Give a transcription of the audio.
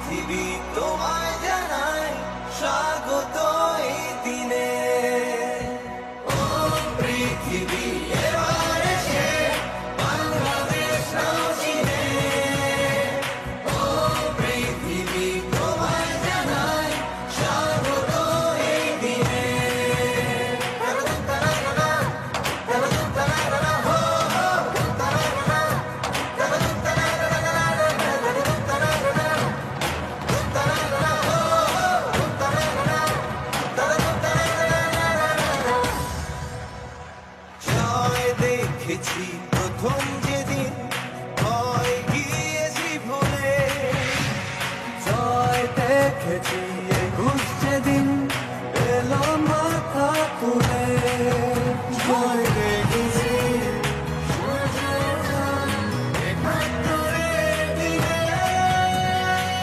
পৃথিবী তোমায় জানাই স্বাগত এই দিনে। ও পৃথিবী এবার এসে বাংলাদেশ নাও চিনে। ও পৃথিবী তোমায় জানাই স্বাগত এই দিনে। জয় দেখেছি প্রথম যেদিন, ভয় গিয়েছি ভুলে। জয় দেখেছি 21 যেদিন,